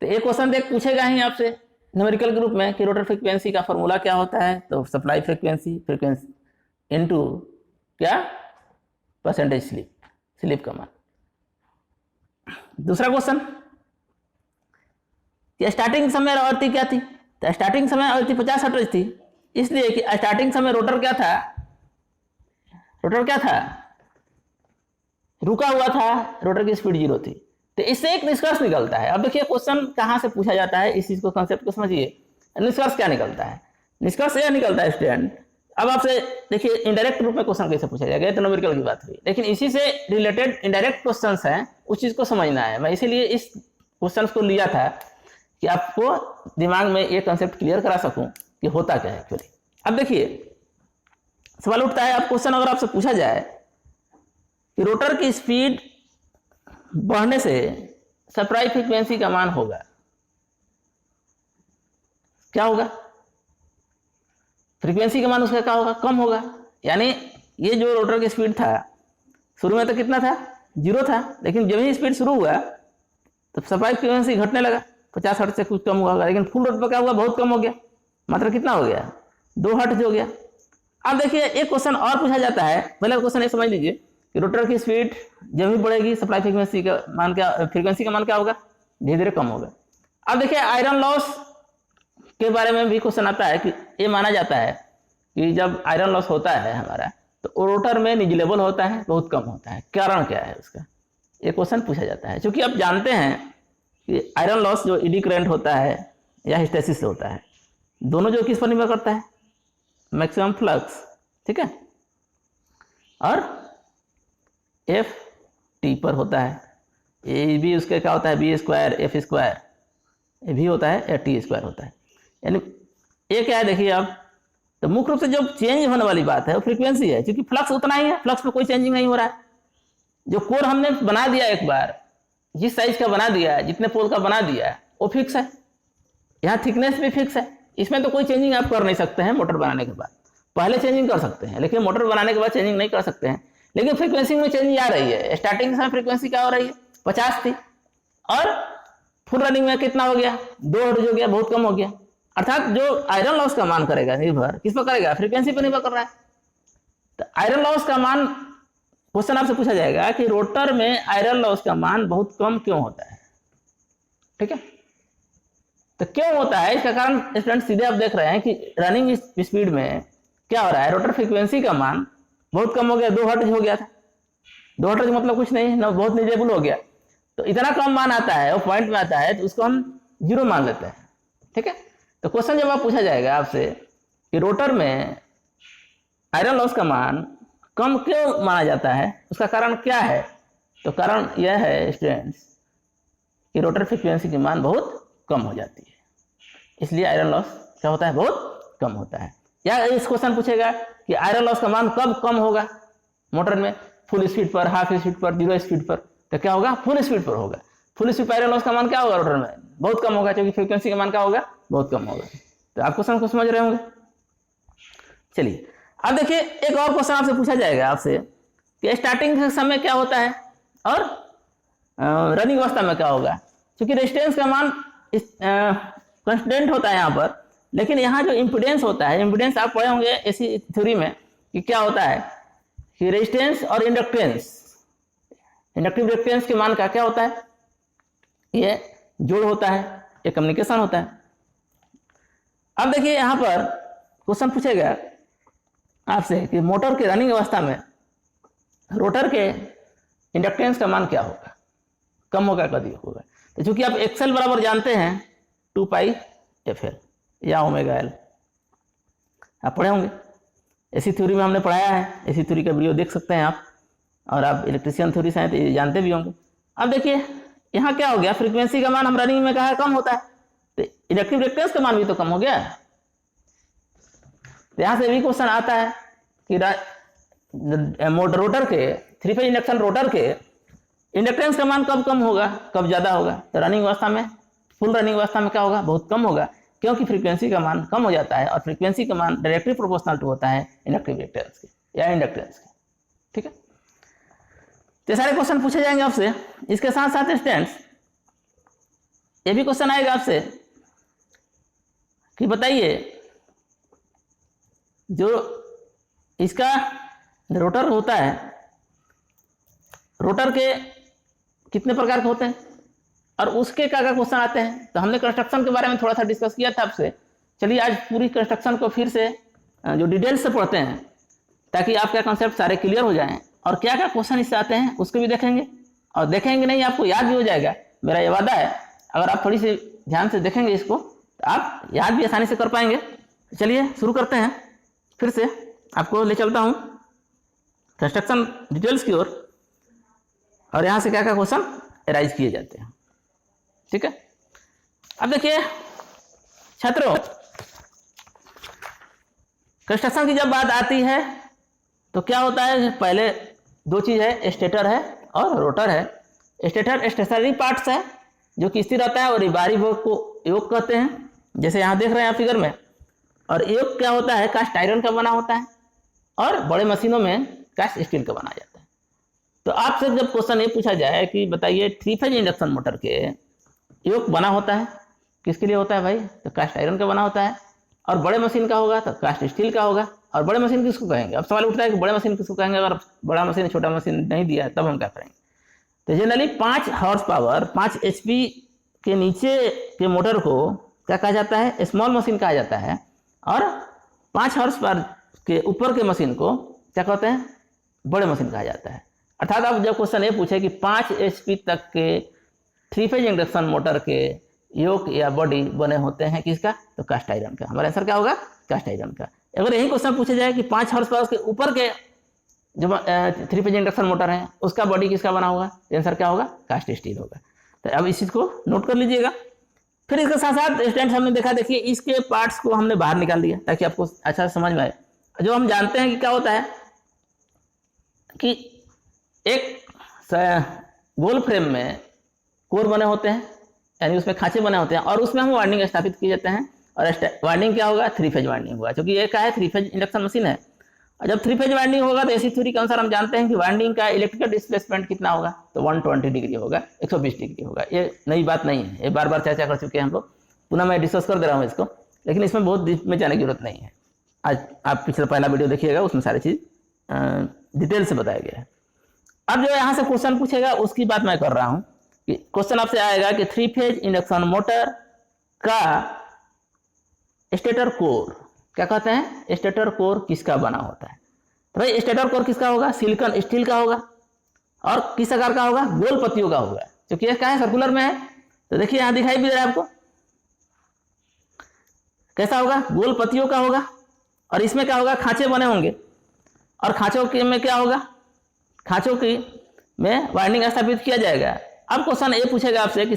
तो एक क्वेश्चन देख पूछेगा ही आपसे न्यूमेरिकल ग्रुप में कि रोटर फ्रीक्वेंसी का फॉर्मूला क्या होता है? तो सप्लाई फ्रीक्वेंसी इनटू क्या? परसेंटेज स्लिप का मान। दूसरा क्वेश्चन, स्टार्टिंग समय आवृत्ति क्या थी? तो स्टार्टिंग समय आवृत्ति 50 हर्ट्ज थी, इसलिए कि स्टार्टिंग समय रोटर क्या था? रुका हुआ था, रोटर की स्पीड 0 थी। तो इससे एक निष्कर्ष निकलता है। अब देखिए क्वेश्चन कहां से पूछा जाता है, इस चीज को, कंसेप्ट को समझिए। निष्कर्ष क्या निकलता है? निष्कर्ष यह निकलता है स्टूडेंट, अब आपसे देखिए इनडायरेक्ट रूप में क्वेश्चन कैसे पूछा जाएगा, तो न्यूमेरिकल की बात हुई, लेकिन इसी से रिलेटेड इनडायरेक्ट क्वेश्चंस हैं, उस चीज को समझना है। मैं इसीलिए इस क्वेश्चन को लिया था कि आपको दिमाग में ये कंसेप्ट क्लियर करा सकूं कि होता क्या है एक्चुअली। अब देखिए सवाल उठता है, आप क्वेश्चन अगर आपसे पूछा जाए कि रोटर की स्पीड बढ़ने से सप्लाई फ्रीक्वेंसी का मान होगा, क्या होगा? फ्रीक्वेंसी का मान उसका क्या होगा? कम होगा। यानी ये जो रोटर की स्पीड था शुरू में तो कितना था? 0 था, लेकिन जब ही स्पीड शुरू हुआ तो सप्लाई फ्रीक्वेंसी घटने लगा, 50 हर्ट्ज से कुछ कम हुआ, लेकिन फुल लोड पर क्या हुआ? बहुत कम हो गया। मात्र कितना हो गया? 2 हर्ट्ज हो गया। अब देखिए एक क्वेश्चन और पूछा जाता है, पहले क्वेश्चन ये समझ लीजिए कि रोटर की स्पीड जब भी बढ़ेगी सप्लाई फ्रीक्वेंसी का मान क्या होगा? धीरे धीरे कम होगा। अब देखिए आयरन लॉस के बारे में भी क्वेश्चन आता है कि ये माना जाता है कि जब आयरन लॉस होता है हमारा तो रोटर में निगलेबल होता है, बहुत कम होता है। कारण क्या है उसका? ये क्वेश्चन पूछा जाता है। क्योंकि आप जानते हैं कि आयरन लॉस जो एडी करंट होता है या हिस्टैसिस से होता है, दोनों जो किस पर निर्भर करता है? मैक्सिमम फ्लक्स, ठीक है, और एफ टी पर होता है। ए भी उसके क्या होता है? बी स्क्वायर एफ स्क्वायर, ये भी होता है या टी स्क्वायर होता है। यानी ये क्या है देखिए आप, तो मुख्य रूप से जो चेंज होने वाली बात है वो फ्रीक्वेंसी है, क्योंकि फ्लक्स उतना ही है, फ्लक्स में कोई चेंजिंग नहीं हो रहा है। जो कोर हमने बना दिया एक बार, जिस साइज का बना दिया है, जितने पोल का बना दिया है, वो फिक्स है। यहाँ थिकनेस भी फिक्स है, इसमें तो कोई चेंजिंग आप कर नहीं सकते हैं मोटर बनाने के बाद। पहले चेंजिंग कर सकते हैं, लेकिन मोटर बनाने के बाद चेंजिंग नहीं कर सकते हैं। लेकिन फ्रीक्वेंसी में चेंजिंग आ रही है। स्टार्टिंग समय फ्रीक्वेंसी क्या हो रही है? 50 थी, और फुल रनिंग में कितना हो गया? 2 हर्ट्ज हो गया, बहुत कम हो गया। अर्थात जो आयरन लॉस का मान करेगा निर्भर किस पर करेगा? फ्रीक्वेंसी पर निर्भर कर रहा है। तो आयरन लॉस का मान, क्वेश्चन आपसे पूछा जाएगा कि रोटर में आयरन लॉस का मान बहुत कम क्यों होता है? ठीक है, तो क्यों होता है इसका कारण स्टूडेंट सीधे आप देख रहे हैं कि रनिंग स्पीड में क्या हो रहा है? रोटर फ्रीक्वेंसी का मान बहुत कम हो गया, 2 हर्ट्ज हो गया था। 2 हर्ट्ज मतलब कुछ नहीं ना, बहुत निजेबल हो गया। तो इतना कम मान आता है, वो पॉइंट में आता है, तो उसको हम 0 मान लेते हैं। ठीक है, तो क्वेश्चन जब आप पूछा जाएगा आपसे कि रोटर में आयरन लॉस का मान कम क्यों माना जाता है, उसका कारण क्या है? तो कारण यह है स्टूडेंट्स कि रोटर फ्रीक्वेंसी की मान बहुत कम हो जाती है, इसलिए आयरन लॉस क्या होता है? बहुत कम होता है। या इस क्वेश्चन पूछेगा कि आयरन लॉस का मान कब कम होगा मोटर में? फुल स्पीड पर, हाफ स्पीड पर, 0 स्पीड पर? तो क्या होगा? फुल स्पीड पर होगा। फुल स्पीड पर आयरन लॉस का मान क्या होगा? रोटर में बहुत कम होगा, क्योंकि फ्रीक्वेंसी का मान क्या होगा? बहुत कम होगा। तो आप क्वेश्चन को समझ रहे होंगे। चलिए अब देखिए एक और क्वेश्चन आपसे पूछा जाएगा आपसे कि स्टार्टिंग समय क्या होता है और रनिंग अवस्था में क्या होगा। क्योंकि रेजिस्टेंस का मान कांस्टेंट होता है यहाँ पर, लेकिन यहाँ जो इम्पीडेंस होता है, इम्पीडेंस आप पढ़े होंगे ऐसी थ्योरी में कि क्या होता है कि रेजिस्टेंस और इंडक्टेंस, इंडक्टिव रिएक्टेंस के मान का क्या होता है? ये जोड़ होता है, ये कम्युनिकेशन होता है। अब देखिए यहाँ पर क्वेश्चन पूछेगा आपसे कि मोटर के रनिंग अवस्था में रोटर के इंडक्टेंस का मान क्या होगा? कम होगा कभी होगा? तो चूंकि आप एक्सेल बराबर जानते हैं 2 पाई एफ एल या ओमेगा एल, आप पढ़े होंगे, ऐसी थ्योरी में हमने पढ़ाया है। ऐसी थ्योरी का वीडियो देख सकते हैं आप, और आप इलेक्ट्रिशियन थ्योरी से हैं तो ये जानते भी होंगे। अब देखिए यहाँ क्या हो गया? फ्रीक्वेंसी का मान हम रनिंग में कहा है कम होता है, तो इंडक्टिव रिएक्टेंस का मान भी तो कम हो गया। तो यहाँ से भी क्वेश्चन आता है कि मोटर रोटर के 3 फेज इंडक्शन रोटर के इंडक्टेंस का मान कब कम होगा, कब ज़्यादा होगा? तो रनिंग अवस्था में, फुल रनिंग अवस्था में क्या होगा? बहुत कम होगा, क्योंकि फ्रीक्वेंसी का मान कम हो जाता है और फ्रीक्वेंसी का मान डायरेक्टली प्रोपोर्शनल टू होता है इंडक्टिव रिएक्टेंस के या इंडक्टेंस के। ठीक है, तो सारे क्वेश्चन पूछे जाएंगे आपसे। इसके साथ साथ स्टूडेंट्स ये भी क्वेश्चन आएगा आपसे कि बताइए जो इसका रोटर होता है, रोटर के कितने प्रकार के होते हैं और उसके क्या क्या क्वेश्चन आते हैं। तो हमने कंस्ट्रक्शन के बारे में थोड़ा सा डिस्कस किया था आपसे। चलिए आज पूरी कंस्ट्रक्शन को फिर से जो डिटेल्स से पढ़ते हैं ताकि आपका कंसेप्ट सारे क्लियर हो जाएं और क्या क्या क्वेश्चन इससे आते हैं उसको भी देखेंगे और देखेंगे नहीं आपको याद भी हो जाएगा। मेरा ये वादा है, अगर आप थोड़ी सी ध्यान से देखेंगे इसको तो आप याद भी आसानी से कर पाएंगे। चलिए शुरू करते हैं, फिर से आपको ले चलता हूँ कंस्ट्रक्शन डिटेल्स की ओर और यहाँ से क्या क्या क्वेश्चन अराइज किए जाते हैं। ठीक है, अब देखिए छात्रों, कंस्ट्रक्शन की जब बात आती है तो क्या होता है, पहले दो चीज है, स्टेटर है और रोटर है। स्टेटर स्टेशनरी पार्ट्स है जो कि स्थिर रहता है और बाहरी भाग को योग कहते हैं, जैसे यहाँ देख रहे हैं आप फिगर में। और योग क्या होता है, कास्ट आयरन का बना होता है और बड़े मशीनों में कास्ट स्टील का बनाया जाता है। तो आपसे जब क्वेश्चन ये पूछा जाए कि बताइए 3 फेज इंडक्शन मोटर के योग बना होता है, किसके लिए होता है भाई, तो कास्ट आयरन का बना होता है। और बड़े मशीन का होगा तो कास्ट स्टील का होगा। और बड़े मशीन किसको कहेंगे? अब सवाल उठता है कि बड़े मशीन किसको कहेंगे, अगर बड़ा मशीन छोटा मशीन नहीं दिया तब हम क्या करेंगे। तो जनरली 5 हॉर्स पावर 5 HP के नीचे के मोटर को क्या कहा जाता है, स्मॉल मशीन कहा जाता है। और 5 हॉर्स पावर के ऊपर के मशीन को क्या कहते हैं, बड़े मशीन कहा जाता है। अर्थात आप जब क्वेश्चन ये पूछे कि 5 HP तक के 3 फेज इंडक्शन मोटर के योक या बॉडी बने होते हैं किसका, तो कास्ट आयरन का। हमारा आंसर क्या होगा, कास्ट आयरन का। अगर यही क्वेश्चन पूछा जाए कि 5 हॉर्स पावर के ऊपर के जो 3 फेज इंडक्शन मोटर है उसका बॉडी किसका बना होगा, आंसर क्या होगा, कास्ट स्टील होगा। तो अब इस चीज को नोट कर लीजिएगा। फिर इसके साथ साथ स्टूडेंट्स हमने देखा, देखिए इसके पार्ट्स को हमने बाहर निकाल दिया ताकि आपको अच्छा समझ में आए। जो हम जानते हैं कि क्या होता है कि एक गोल फ्रेम में कोर बने होते हैं, यानी उसमें खांचे बने होते हैं और उसमें हम वाइंडिंग स्थापित किए जाते हैं। और वाइंडिंग क्या होगा, 3 फेज वाइंडिंग होगा, क्योंकि ये क्या है, 3 फेज इंडक्शन मशीन है। और जब 3 फेज वाइंडिंग होगा तो एसी थ्योरी के अनुसार हम जानते हैं कि वाइंडिंग का इलेक्ट्रिकल डिस्प्लेसमेंट कितना होगा, तो 120 डिग्री होगा, 120 डिग्री होगा। ये नई बात नहीं है, ये बार बार चर्चा कर चुके हैं हम लोग, पुनः मैं डिस्कस कर दे रहा हूँ इसको, लेकिन इसमें बहुत डीप में जाने की जरूरत नहीं है। आज आप पिछला पहला वीडियो देखिएगा, उसमें सारी चीज़ डिटेल से बताया गया है। अब जो यहाँ से क्वेश्चन पूछेगा उसकी बात मैं कर रहा हूँ कि क्वेश्चन आपसे आएगा कि 3 फेज इंडक्शन मोटर का स्टेटर कोर क्या कहते हैं, स्टेटर कोर किसका बना होता है। तो भाई स्टेटर कोर किसका होगा, सिलिकॉन स्टील का होगा और किस आकार का होगा, गोल पत्तियों का होगा, क्योंकि ये क्या है, सर्कुलर में है। तो देखिए यहाँ दिखाई भी दे रहा है आपको, कैसा होगा, गोल पत्तियों का होगा। और इसमें क्या होगा, खांचे बने होंगे और खांचों के में क्या होगा, खांचों की में वाइंडिंग स्थापित किया जाएगा। अब क्वेश्चन ये पूछेगा आपसे कि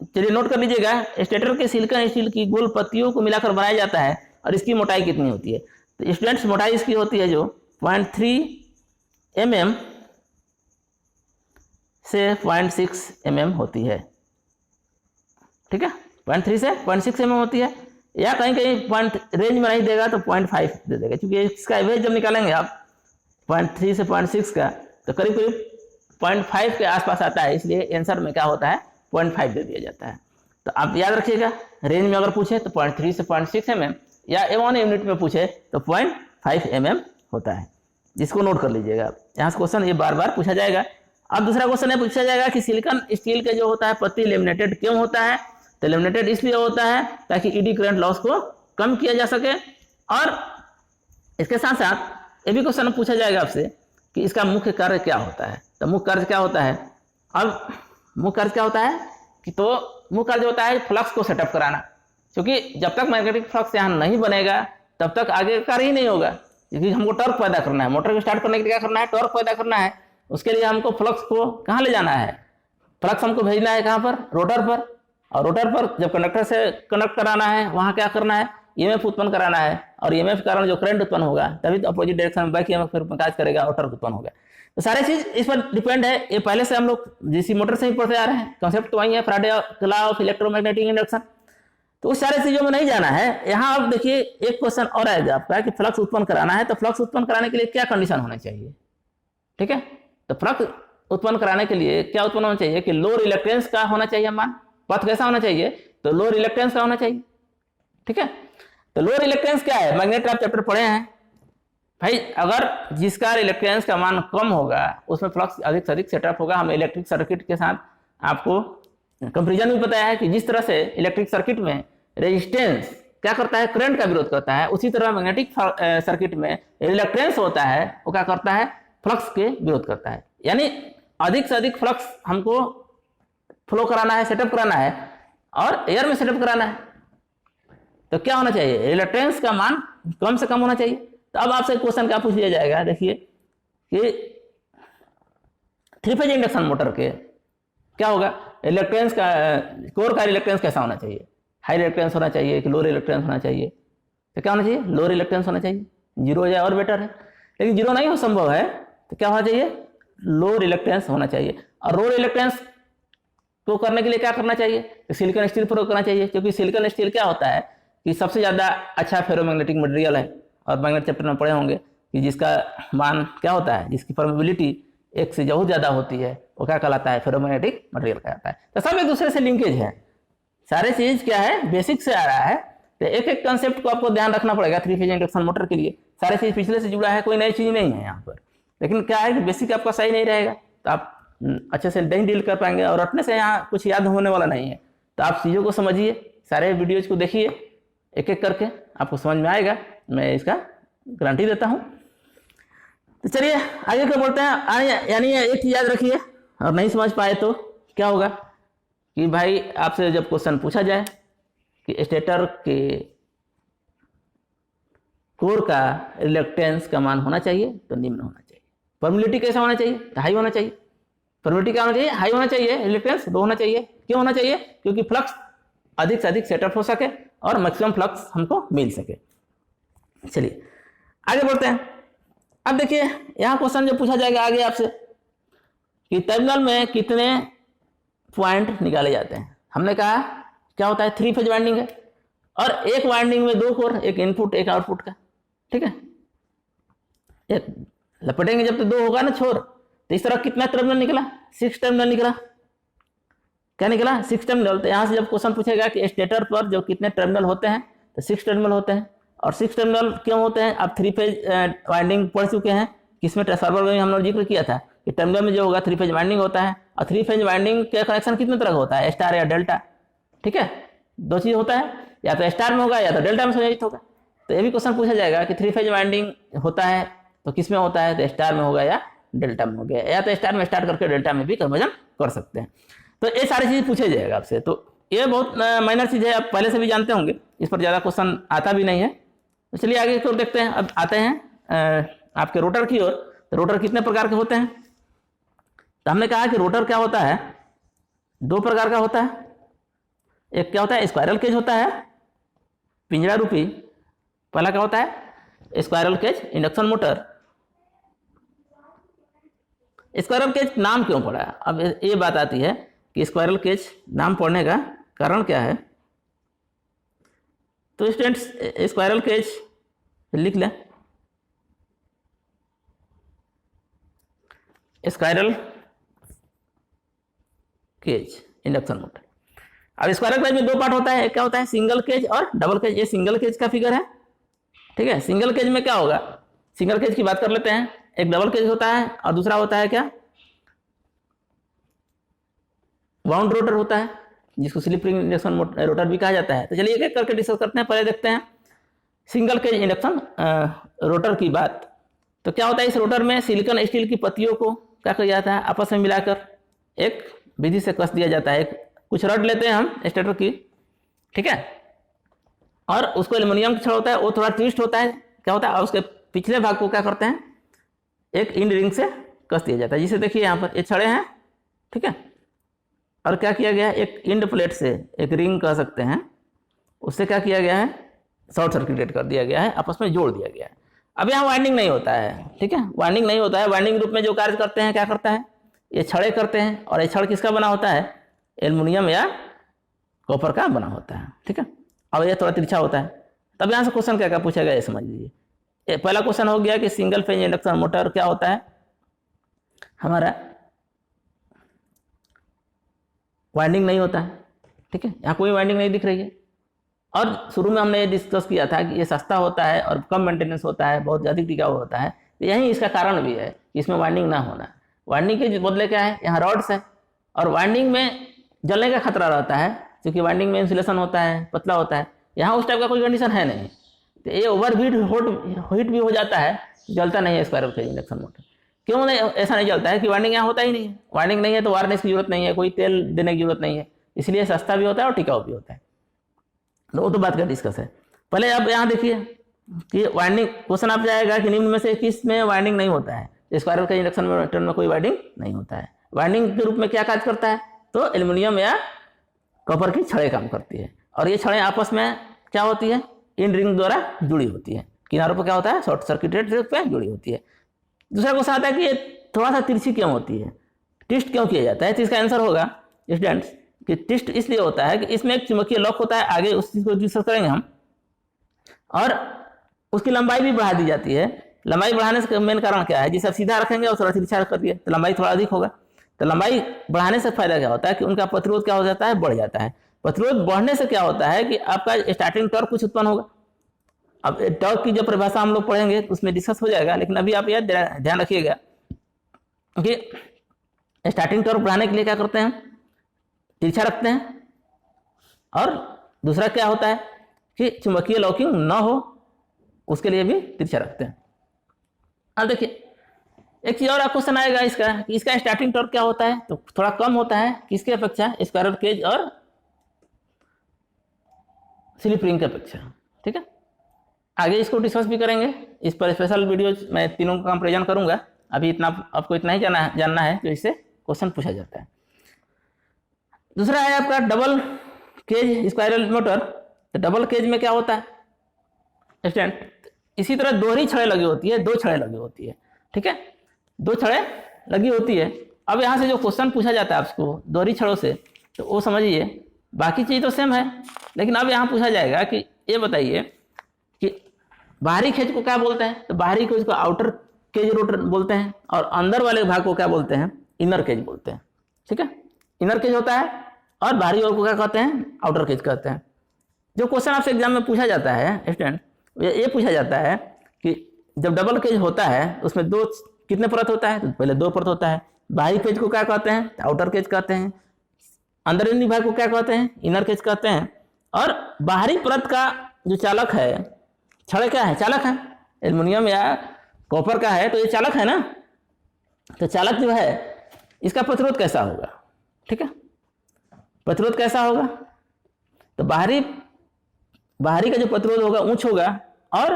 चलिए नोट कर लीजिएगा, स्टेटर के सिलिकॉन स्टील की गोल पत्तियों को मिलाकर बनाया जाता है और इसकी मोटाई कितनी होती है। तो स्टूडेंट्स मोटाई इसकी होती है जो 0.3 mm से 0.6 mm होती है। ठीक है, 0.3 से 0.6 mm होती है, या कहीं कहीं पॉइंट रेंज में नहीं देगा तो 0.5 दे देगा, क्योंकि इसका एवरेज जब निकालेंगे आप 0.3 से 0.6 का तो करीब करीब 0.5 के आसपास आता है, इसलिए आंसर में क्या होता है, 0.5 दे दिया जाता है। तो आप याद रखिएगा, रेंज में अगर पूछे तो 0.3 से 0.6 mm या 1 यूनिट में पूछे तो 0.5 mm होता है, जिसको नोट कर लीजिएगा। यहाँ से क्वेश्चन ये बार बार पूछा जाएगा। अब दूसरा क्वेश्चन ये पूछा जाएगा कि सिलिकॉन स्टील के जो होता है पत्ती लेमिनेटेड क्यों होता है। तो लेमिनेटेड इसलिए होता है ताकि ईडी करंट लॉस को कम किया जा सके। और इसके साथ साथ ये भी क्वेश्चन पूछा जाएगा आपसे कि इसका मुख्य कार्य क्या होता है। तो मुख्य कार्य क्या होता है, अब मुख्य कार्य क्या होता है कि तो मुख्य कार्य होता है फ्लक्स को सेटअप कराना, क्योंकि जब तक मैग्नेटिक फ्लक्स यहाँ नहीं बनेगा तब तक आगे कार्य ही नहीं होगा, क्योंकि हमको टॉर्क पैदा करना है। मोटर को स्टार्ट करने के लिए क्या करना है, टॉर्क पैदा करना है। उसके लिए हमको फ्लक्स को कहाँ ले जाना है, फ्लक्स हमको भेजना है कहाँ पर, रोटर पर। और रोटर पर जब कंडक्टर से कनेक्ट कराना है, वहाँ क्या करना है, ईएमएफ उत्पन्न कराना है और ईएमएफ के कारण जो करंट उत्पन्न होगा तभी तो अपोजिट डायरेक्शन में बैक ईएमएफ कार्य करेगा और टॉर्क उत्पन्न होगा। तो सारे चीज इस पर डिपेंड है। ये पहले से हम लोग डीसी मोटर से ही पढ़ते आ रहे हैं, कंसेप्ट तो वही है, Faraday law of electromagnetic induction. तो उस सारे चीजों में नहीं जाना है। यहाँ आप देखिए एक क्वेश्चन और आएगा आपका कि फ्लक्स उत्पन्न कराना है, तो फ्लक्स उत्पन्न कराने के लिए क्या कंडीशन होना चाहिए, ठीक है। तो फ्लक्स उत्पन्न कराने के लिए क्या उत्पन्न होना चाहिए कि लो रिलेक्टेंस का होना चाहिए मान, पथ कैसा होना चाहिए, तो लो रिलेक्टेंस का होना चाहिए, ठीक है। तो लो रिलेक्टेंस क्या है, मैग्नेट आप चैप्टर पढ़े हैं भाई, अगर जिसका रिलेक्टेंस का मान कम होगा उसमें फ्लक्स अधिक से अधिक सेटअप होगा। हम इलेक्ट्रिक सर्किट के साथ आपको कंपेरिजन भी बताया है कि जिस तरह से इलेक्ट्रिक सर्किट में रेजिस्टेंस क्या करता है, करंट का विरोध करता है, उसी तरह मैग्नेटिक सर्किट में रिलेक्टेंस होता है वो क्या करता है, फ्लक्स के विरोध करता है। यानी अधिक से अधिक फ्लक्स हमको फ्लो कराना है, सेटअप कराना है और एयर में सेटअप कराना है, तो क्या होना चाहिए, रिलेक्टेंस का मान कम से कम होना चाहिए। तो अब आपसे क्वेश्चन क्या पूछ लिया जाएगा, देखिए कि 3 फेज इंडक्शन मोटर के क्या होगा, रिलेक्टेंस का कोर का रिलेक्टेंस कैसा होना चाहिए, हाई रिलेक्टेंस होना चाहिए कि लो रिलेक्टेंस होना चाहिए। तो क्या होना चाहिए, लो रिलेक्टेंस होना चाहिए, जीरो हो जाए और बेटर है, लेकिन जीरो नहीं हो संभव है तो क्या होना चाहिए, लो रिलेक्टेंस होना चाहिए। और लो रिलेक्टेंस को करने के लिए क्या करना चाहिए, तो सिलिकॉन स्टील प्रयोग करना चाहिए, क्योंकि सिलिकॉन स्टील क्या होता है कि सबसे ज़्यादा अच्छा फेरोमैग्नेटिक मटेरियल है, और मैग्नेट चैप्टर में पढ़े होंगे कि जिसका मान क्या होता है, जिसकी परमेबिलिटी 1 से बहुत ज़्यादा होती है वो क्या कहलाता है, फेरोमैग्नेटिक मटेरियल कहलाता है। तो सब एक दूसरे से लिंकेज है, सारे चीज़ क्या है बेसिक से आ रहा है। तो एक एक कंसेप्ट को आपको ध्यान रखना पड़ेगा 3 फेज इंडक्शन मोटर के लिए, सारे चीज़ पिछले से जुड़ा है, कोई नई चीज़ नहीं है यहाँ पर। लेकिन क्या है कि बेसिक आपका सही नहीं रहेगा तो आप अच्छे से नहीं डील कर पाएंगे, और रटने से यहाँ कुछ याद होने वाला नहीं है। तो आप चीज़ों को समझिए, सारे वीडियोज को देखिए, एक एक करके आपको समझ में आएगा, मैं इसका गारंटी देता हूँ। तो चलिए आगे क्या बोलते हैं। यानी एक चीज़ याद रखिए, और नहीं समझ पाए तो क्या होगा कि भाई आपसे जब क्वेश्चन पूछा जाए कि स्टेटर के कोर का रिलेक्टेंस का मान होना चाहिए तो निम्न होना चाहिए। परमिलिटी कैसा होना चाहिए, तो हाई होना चाहिए। परमिलिटी क्या होना चाहिए, हाई होना चाहिए, रिलेक्टेंस लो होना चाहिए। क्यों होना चाहिए, क्योंकि फ्लक्स अधिक से अधिक सेटअप हो सके और मैक्सिमम फ्लक्स हमको मिल सके। चलिए आगे बढ़ते हैं। अब देखिए यहाँ क्वेश्चन जो पूछा जाएगा आगे आपसे कि टर्मिनल में कितने पॉइंट निकाले जाते हैं। हमने कहा क्या होता है, 3 फेज वाइंडिंग है और एक वाइंडिंग में 2 कोर, एक इनपुट एक आउटपुट का, ठीक है। एक लपेटेंगे जब तो 2 होगा ना छोर, तो इस तरह कितना टर्मिनल निकला, 6 टर्मिनल निकला। क्या निकला, 6 टर्मिनल। तो यहाँ से जब क्वेश्चन पूछेगा कि स्टेटर पर जो कितने टर्मिनल होते हैं, तो 6 टर्मिनल होते हैं। और 6 टर्मिनल क्यों होते हैं, आप 3 फेज वाइंडिंग पढ़ चुके हैं, किसमें ट्रांसफार्मर में हम लोग जिक्र किया था कि टर्मिनल में जो होगा 3 फेज वाइंडिंग होता है। और 3 फेज वाइंडिंग के कनेक्शन कितने तरह का होता है, स्टार या डेल्टा, ठीक है। 2 चीज़ होता है, या तो स्टार में होगा या तो डेल्टा में संयोजित होगा। तो ये भी क्वेश्चन पूछा जाएगा कि 3 फेज वाइंडिंग होता है तो किस में होता है, तो स्टार में होगा या डेल्टा में हो गया, या तो स्टार में स्टार्ट करके डेल्टा में भी कन्वर्जन कर सकते हैं। तो ये सारी चीज़ पूछे जाएगा आपसे। तो ये बहुत माइनर चीज़ है, आप पहले से भी जानते होंगे, इस पर ज़्यादा क्वेश्चन आता भी नहीं है। तो चलिए आगे की ओर देखते हैं। अब आते हैं आपके रोटर की ओर। तो रोटर कितने प्रकार के होते हैं, तो हमने कहा कि रोटर क्या होता है, 2 प्रकार का होता है। एक क्या होता है, स्क्वायरल केज होता है, पिंजरा रूपी। पहला क्या होता है, squirrel cage induction motor. Squirrel cage नाम क्यों पड़ा, अब ये बात आती है कि स्क्वायरल केज नाम पड़ने का कारण क्या है। तो स्टूडेंट्स स्क्वायरल केज लिख लें, स्क्वायरल केज इंडक्शन मोटर। अब स्क्वायरल केज में 2 पार्ट होता है, एक क्या होता है सिंगल केज और डबल केज। ये सिंगल केज का फिगर है, ठीक है। सिंगल केज में क्या होगा, सिंगल केज की बात कर लेते हैं। एक डबल केज होता है और दूसरा होता है क्या, वाउंड रोटर होता है, जिसको स्लिप रिंग इंडक्शन रोटर भी कहा जाता है। तो चलिए एक एक करके डिस्कस करते हैं। पहले देखते हैं सिंगल केज इंडक्शन रोटर की बात। तो क्या होता है, इस रोटर में सिलिकॉन स्टील की पत्तियों को क्या किया जाता है, आपस में मिलाकर एक विधि से कस दिया जाता है। कुछ रड लेते हैं हम स्टेटर की, ठीक है, और उसको एल्युमिनियम का छड़ होता है, वो थोड़ा ट्विस्ट होता है, क्या होता है, और उसके पिछले भाग को क्या करते हैं, एक इंड रिंग से कस दिया जाता है। जिसे देखिए यहाँ पर ये छड़े हैं, ठीक है, और क्या किया गया है, एक इंड प्लेट से एक रिंग कह सकते हैं, उससे क्या किया गया है, शॉर्ट सर्किटेड कर दिया गया है, आपस में जोड़ दिया गया है। अब यहाँ वाइंडिंग नहीं होता है, ठीक है, वाइंडिंग नहीं होता है। वाइंडिंग ग्रुप में जो कार्य करते हैं क्या करता है, ये छड़े करते हैं, और ये छड़ किसका बना होता है, एल्युमिनियम या कॉपर का बना होता है, ठीक है। अब ये थोड़ा तिरछा होता है। तब यहाँ से क्वेश्चन क्या क्या पूछेगा ये समझ लीजिए। पहला क्वेश्चन हो गया कि सिंगल फेज इंडक्शन मोटर क्या होता है, हमारा वाइंडिंग नहीं होता है, ठीक है, यहाँ कोई वाइंडिंग नहीं दिख रही है। और शुरू में हमने ये डिस्कस किया था कि ये सस्ता होता है और कम मेंटेनेंस होता है, बहुत ज़्यादा टिकाऊ होता है। तो यही इसका कारण भी है कि इसमें वाइंडिंग ना होना। वाइंडिंग के बदले क्या है, यहाँ रॉड्स है, और वाइंडिंग में जलने का खतरा रहता है क्योंकि वाइंडिंग में इंसुलेशन होता है, पतला होता है। यहाँ उस टाइप का कोई कंडीशन है नहीं, तो ये ओवर हीट भी हो जाता है, जलता नहीं है स्क्वायर फेज इंडक्शन मोटर। क्यों नहीं ऐसा नहीं चलता है कि वाइंडिंग यहाँ होता ही नहीं है। वाइंडिंग नहीं है तो वार्निश की जरूरत नहीं है, कोई तेल देने की जरूरत नहीं है, इसलिए सस्ता भी होता है और टिकाऊ भी होता है। तो वो तो बात का डिस्कस है। पहले अब यहाँ देखिए कि वाइंडिंग क्वेश्चन आप जाएगा कि निम्न में से किस में वाइंडिंग नहीं होता है। स्क्वायर फेज इंडक्शन मोटर में कोई वाइंडिंग नहीं होता है। वाइंडिंग के रूप में क्या कार्य करता है, तो एल्युमिनियम या कॉपर की छड़ें काम करती है, और ये छड़ें आपस में क्या होती है, इन रिंग द्वारा जुड़ी होती है। किनारों पर क्या होता है, शॉर्ट सर्किटेड रूप में जुड़ी होती है। दूसरा क्वेश्चन आता है कि ये थोड़ा सा तिरछी क्यों होती है, ट्विस्ट क्यों किया जाता है। तो इसका आंसर होगा स्टूडेंट्स कि ट्विस्ट इसलिए होता है कि इसमें एक चुंबकीय लॉक होता है, आगे उस चीज़ को डिस्कस करेंगे हम, और उसकी लंबाई भी बढ़ा दी जाती है। लंबाई बढ़ाने से मेन कारण क्या है, जिसे आप सीधा रखेंगे और थोड़ा तिरछा कर दिए तो लंबाई थोड़ा अधिक होगा। तो लंबाई बढ़ाने से फायदा क्या होता है कि उनका प्रतिरोध क्या हो जाता है, बढ़ जाता है। प्रतिरोध बढ़ने से क्या होता है कि आपका स्टार्टिंग टॉर्क कुछ उत्पन्न होगा। अब टॉर्क की जो परिभाषा हम लोग पढ़ेंगे उसमें डिस्कस हो जाएगा, लेकिन अभी आप यह ध्यान रखिएगा कि स्टार्टिंग टॉर्क बढ़ाने के लिए क्या करते हैं, तिरछा रखते हैं, और दूसरा क्या होता है कि चुंबकीय लॉकिंग ना हो उसके लिए भी तिरछा रखते हैं। अब देखिए एक चीज और क्वेश्चन आएगा इसका कि इसका स्टार्टिंग टॉर्क क्या होता है, तो थोड़ा कम होता है किसके अपेक्षा, स्क्वायरल केज और स्लिप रिंग की अपेक्षा, ठीक है। आगे इसको डिस्कस भी करेंगे, इस पर स्पेशल वीडियो मैं तीनों का कंपेरिजन करूंगा। अभी इतना आपको इतना ही जानना है तो इससे क्वेश्चन पूछा जाता है। दूसरा है आपका डबल केज स्क्वायरल मोटर। तो डबल केज में क्या होता है स्टूडेंट, इसी तरह दोहरी छड़ें लगी होती है, दो छड़ें लगी होती है, ठीक है, दो छड़ें लगी होती है। अब यहाँ से जो क्वेश्चन पूछा जाता है आपको दोहरी छड़ों से, तो वो समझिए, बाकी चीज़ तो सेम है, लेकिन अब यहाँ पूछा जाएगा कि ये बताइए कि बाहरी केज को क्या बोलते हैं। तो बाहरी केज को आउटर केज रोटर बोलते हैं, और अंदर वाले भाग को क्या बोलते हैं, इनर केज बोलते हैं, ठीक है। इनर केज होता है और बाहरी ओर को क्या कहते हैं, आउटर केज कहते हैं। जो क्वेश्चन आपसे एग्जाम में पूछा जाता है स्टूडेंट, ये पूछा जाता है कि जब डबल केज होता है उसमें दो कितने परत होता है, तो पहले दो परत होता है। बाहरी केज को क्या कहते हैं, आउटर केज कहते हैं। अंदरूनी भाग को क्या कहते हैं, इनर केज कहते हैं। और बाहरी परत का जो चालक है, छड़ क्या है, चालक है, एल्युमिनियम या कॉपर का है, तो ये चालक है ना। तो चालक जो है इसका प्रतिरोध कैसा होगा, ठीक है, प्रतिरोध कैसा होगा, तो बाहरी का जो प्रतिरोध होगा उच्च होगा और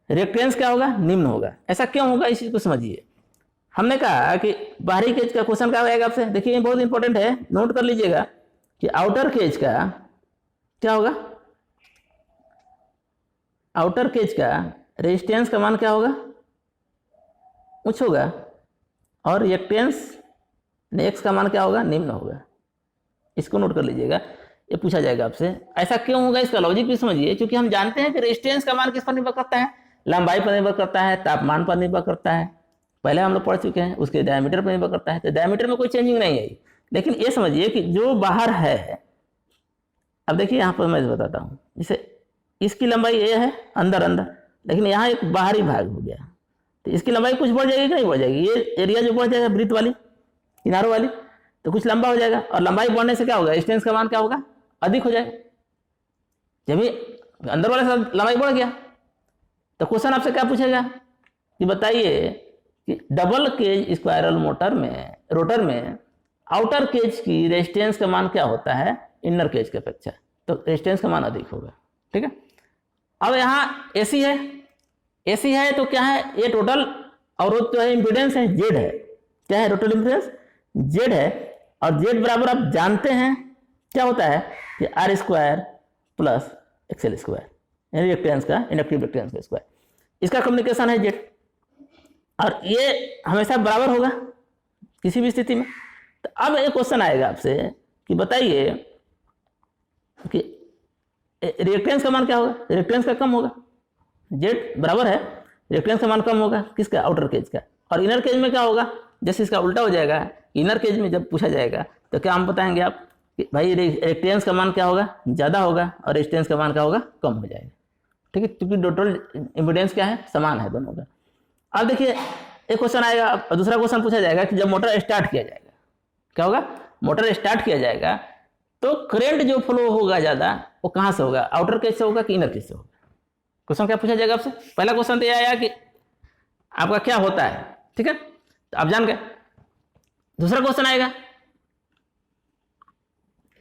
रिएक्टेंस क्या होगा, निम्न होगा। ऐसा क्यों होगा इस चीज को समझिए। हमने कहा कि बाहरी केज का क्वेश्चन क्या आएगा आपसे, देखिए ये बहुत इंपॉर्टेंट है, नोट कर लीजिएगा कि आउटर केज का क्या होगा, आउटर केज का रेजिस्टेंस का मान क्या होगा, उच्च होगा, और रिएक्टेंस एक्स का मान क्या होगा, निम्न होगा। इसको नोट कर लीजिएगा, ये पूछा जाएगा आपसे। ऐसा क्यों होगा इसका लॉजिक भी समझिए, क्योंकि हम जानते हैं कि रेजिस्टेंस का मान किस पर निर्भर करता है, लंबाई पर निर्भर करता है, तापमान पर निर्भर करता है, पहले हम लोग पढ़ चुके हैं। उसके डायमीटर पर निर्भर करता है, तो डायमीटर में कोई चेंजिंग नहीं आई। लेकिन ये समझिए कि जो बाहर है, अब देखिए यहाँ पर मैं बताता हूँ, जैसे इसकी लंबाई ये है अंदर, लेकिन यहाँ एक बाहरी भाग हो गया, तो इसकी लंबाई कुछ बढ़ जाएगी कि नहीं बढ़ जाएगी, ये एरिया जो बढ़ जाएगा वृत्त वाली, किनारों वाली, तो कुछ लंबा हो जाएगा। और लंबाई बढ़ने से क्या होगा, डिस्टेंस का मान क्या होगा, अधिक हो जाएगा। जब ये अंदर वाले से लंबाई बढ़ गया, तो क्वेश्चन आपसे क्या पूछेगा कि बताइए कि डबल केज स्क्वायरल मोटर में, रोटर में आउटर केज की रेजिस्टेंस का मान क्या होता है इनर केज की अपेक्षा, तो रेजिस्टेंस का मान अधिक होगा, ठीक है। अब यहाँ एसी है, एसी है तो क्या है, ये टोटल अवरोध जो है इम्पीडेंस है, जेड है, क्या है, टोटल इम्पीडेंस जेड है। और जेड बराबर आप जानते हैं क्या होता है कि R square plus XL square, reactance का, इंडक्टिव रिएक्टेंस का स्क्वायर, इसका कम्युनिकेशन है जेड, और ये हमेशा बराबर होगा किसी भी स्थिति में। तो अब एक क्वेश्चन आएगा आपसे कि बताइए कि रिएक्टेंस का मान क्या होगा, रिएक्टेंस का कम होगा, जेड बराबर है, रिएक्टेंस का मान कम होगा किसका, आउटर केज का, और इनर केज में क्या होगा, जैसे इसका उल्टा हो जाएगा, इनर केज में जब पूछा जाएगा तो क्या हम बताएंगे आप कि भाई रिएक्टेंस का मान क्या होगा, ज़्यादा होगा, और रेजिस्टेंस का मान क्या होगा, कम हो जाएगा। ठीक है, क्योंकि टोटल इम्पीडेंस क्या है, समान है दोनों का। अब देखिए एक क्वेश्चन आएगा, अब दूसरा क्वेश्चन पूछा जाएगा कि जब मोटर स्टार्ट किया जाएगा, क्या होगा, मोटर स्टार्ट किया जाएगा तो करंट जो फ्लो होगा ज़्यादा वो कहाँ से होगा, आउटर केज से होगा कि इनर केज से होगा। क्वेश्चन क्या पूछा जाएगा आपसे, पहला क्वेश्चन तो यह आया कि आपका क्या होता है, ठीक है, तो आप जान गए। दूसरा क्वेश्चन आएगा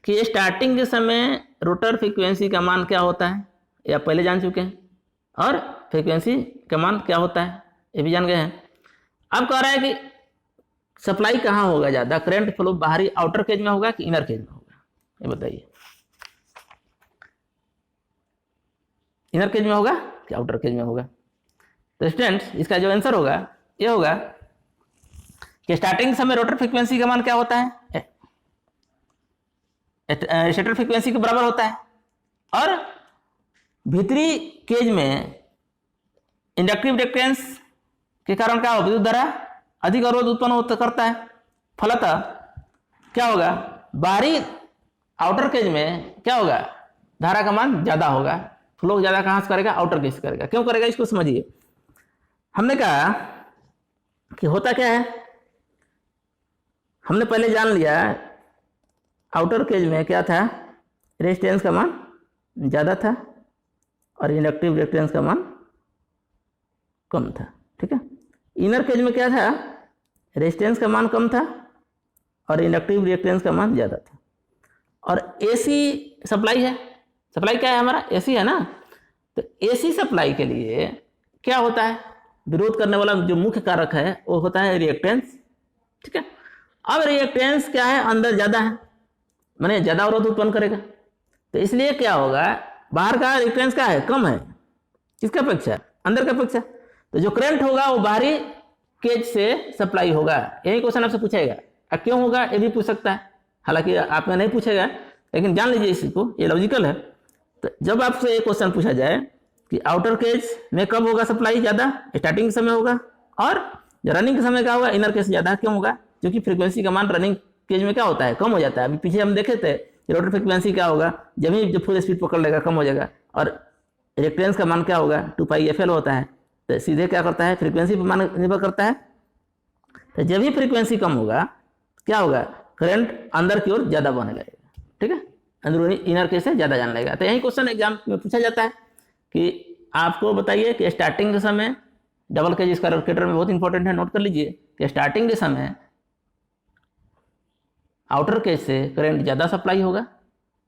कि स्टार्टिंग के समय रोटर फ्रीक्वेंसी का मान क्या होता है, ये आप पहले जान चुके हैं, और फ्रीक्वेंसी का मान क्या होता है ये भी जान गए हैं। अब कह रहा है कि सप्लाई कहाँ होगा ज़्यादा, करंट फ्लो बाहरी आउटर केज में होगा कि इनर केज में होगा, ये बताइए, इनर केज में होगा कि आउटर केज में होगा। तो स्टूडेंट्स इसका जो आंसर होगा ये होगा कि स्टार्टिंग समय रोटर फ्रीक्वेंसी का मान क्या होता है, स्टेटर फ्रीक्वेंसी के बराबर होता है, और भीतरी केज में इंडक्टिव रिएक्टेंस के कारण क्या होगा, विद्युत धारा अधिक अवरोध उत्पन्न करता है, फलतः क्या होगा, बाहरी आउटर केज में क्या होगा, धारा का मान ज्यादा होगा, फ्लो ज्यादा कहां से करेगा, आउटर केज से करेगा। क्यों करेगा इसको समझिए। हमने कहा कि होता क्या है, हमने पहले जान लिया आउटर केज में क्या था, रेजिस्टेंस का मान ज़्यादा था और इंडक्टिव रिएक्टेंस का मान कम था, ठीक है। इनर केज में क्या था, रेजिस्टेंस का मान कम था और इंडक्टिव रिएक्टेंस का मान ज़्यादा था। और एसी सप्लाई है, सप्लाई क्या है हमारा, एसी है ना। तो एसी सप्लाई के लिए क्या होता है, विरोध करने वाला जो मुख्य कारक है वो होता है रिएक्टेंस, ठीक है। अब रिएक्टेंस क्या है, अंदर ज़्यादा है, माने ज़्यादा अवरोध उत्पन्न करेगा, तो इसलिए क्या होगा, बाहर का रिएक्टेंस क्या है, कम है, किसका अपेक्षा, अंदर का अपेक्षा। तो जो करंट होगा वो बाहरी केज से सप्लाई होगा। यही क्वेश्चन आपसे पूछेगा, अब क्यों होगा ये भी पूछ सकता है, हालांकि आप में नहीं पूछेगा लेकिन जान लीजिए इसको, ये लॉजिकल है। तो जब आपसे एक क्वेश्चन पूछा जाए कि आउटर केज में कब होगा सप्लाई ज़्यादा, स्टार्टिंग के समय होगा, और जो रनिंग के समय क्या होगा, इनर केज ज़्यादा, क्यों होगा, क्योंकि फ्रीक्वेंसी का मान रनिंग केज में क्या होता है, कम हो जाता है। अभी पीछे हम देखे थे रोटर फ्रीक्वेंसी क्या होगा, जब ही जब फुल स्पीड पकड़ लेगा कम हो जाएगा, और रिएक्टेंस का मान क्या होगा, 2πfl होता है। तो सीधे क्या करता है, फ्रीक्वेंसी पर मान निर्भर करता है। तो जब ही फ्रीक्वेंसी कम होगा क्या होगा, करंट अंदर की ओर ज़्यादा बहने लगेगा, ठीक है, अंदरूनी इनर केज से ज़्यादा जाने लगेगा। तो यही क्वेश्चन एग्जाम में पूछा जाता है कि आपको बताइए कि स्टार्टिंग के समय डबल केज, इसका कैलकुलेटर में बहुत इंपॉर्टेंट है, नोट कर लीजिए कि स्टार्टिंग के समय आउटर केज से करंट ज़्यादा सप्लाई होगा।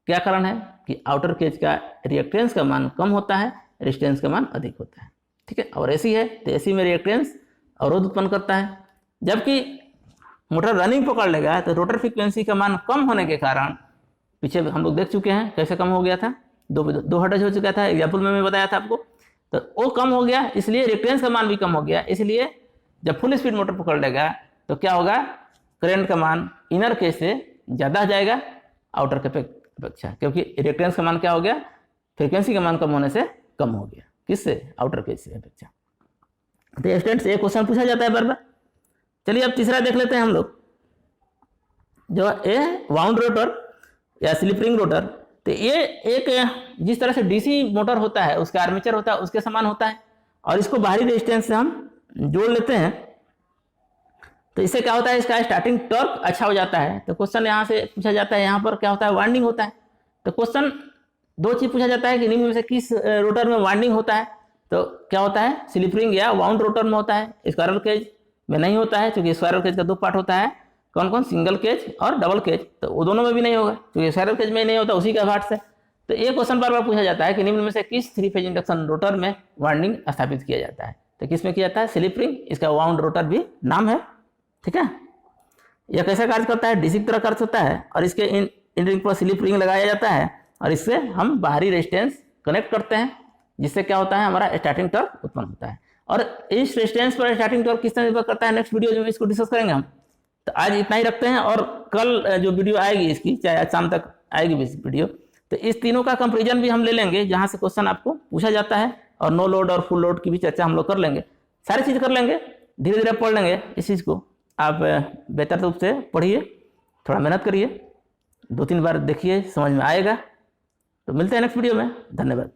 क्या कारण है कि आउटर केज का रिएक्टेंस का मान कम होता है, रेजिस्टेंस का मान अधिक होता है, ठीक है। और एसी है तो एसी में रिएक्टेंस अवरोध उत्पन्न करता है, जबकि मोटर रनिंग पकड़ लेगा तो रोटर फ्रीक्वेंसी का मान कम होने के कारण, पीछे हम लोग देख चुके हैं कैसे कम हो गया था, दो हर्ट्ज हो चुका था, एग्जाम्पल में मैं बताया था आपको। तो वो कम हो गया, इसलिए रिएक्टेंस का मान भी कम हो गया। इसलिए जब फुल स्पीड मोटर पकड़ लेगा तो क्या होगा, करंट का मान इनर केज से ज़्यादा जाएगा आउटर के अपेक्षा, क्योंकि रिएक्टेंस का मान क्या हो गया, फ्रीक्वेंसी का मान कम होने से कम हो गया, किससे, आउटर केज से अपेक्षा। तो स्टूडेंट्स ये क्वेश्चन पूछा जाता है बार बार। चलिए अब तीसरा देख लेते हैं हम लोग, जो ए वाउंड रोटर या स्लिप रिंग रोटर। तो ये एक जिस तरह से डीसी मोटर होता है, उसका आर्मेचर होता है, उसके समान होता है, और इसको बाहरी रेजिस्टेंस से हम जोड़ लेते हैं। तो इससे क्या होता है, इसका स्टार्टिंग टॉर्क अच्छा हो जाता है। तो क्वेश्चन यहाँ से पूछा जाता है, यहाँ पर क्या होता है, वाइंडिंग होता है। तो क्वेश्चन दो चीज पूछा जाता है कि निम्न में से किस रोटर में वाइंडिंग होता है। तो क्या होता है, स्लिप रिंग या वाउंड रोटर में होता है, स्क्वायरल केज में नहीं होता है, क्योंकि स्क्वायरल केज का दो पार्ट होता है, कौन कौन, सिंगल केज और डबल केज। तो वो दोनों में भी नहीं होगा, क्योंकि स्क्वायरल केज में नहीं होता, उसी का पार्ट से। तो ये क्वेश्चन बार बार पूछा जाता है कि निम्न में से किस 3 फेज इंडक्शन रोटर में वाइंडिंग स्थापित किया जाता है। तो किस में किया जाता है, स्लिप रिंग, इसका वाउंड रोटर भी नाम है, ठीक है। यह कैसा कार्य करता है, डीसी की तरह कार्य होता है, और इसके इन रिंग पर स्लिप रिंग लगाया जाता है, और इससे हम बाहरी रेजिस्टेंस कनेक्ट करते हैं, जिससे क्या होता है, हमारा स्टार्टिंग टॉर्क उत्पन्न होता है। और इस रेजिस्टेंस पर स्टार्टिंग टॉर्क किस तरह निर्भर करता है, नेक्स्ट वीडियो में इसको डिस्कस करेंगे हम। तो आज इतना ही रखते हैं, और कल जो वीडियो आएगी इसकी, चाहे आज शाम तक आएगी वीडियो, तो इस तीनों का कंपेरिजन भी हम ले लेंगे जहाँ से क्वेश्चन आपको पूछा जाता है, और नो लोड और फुल लोड की भी चर्चा हम लोग कर लेंगे, सारी चीज़ कर लेंगे, धीरे धीरे पढ़ लेंगे इस चीज़ को। आप बेहतर रूप से पढ़िए, थोड़ा मेहनत करिए, 2-3 बार देखिए, समझ में आएगा। तो मिलते हैं नेक्स्ट वीडियो में, धन्यवाद।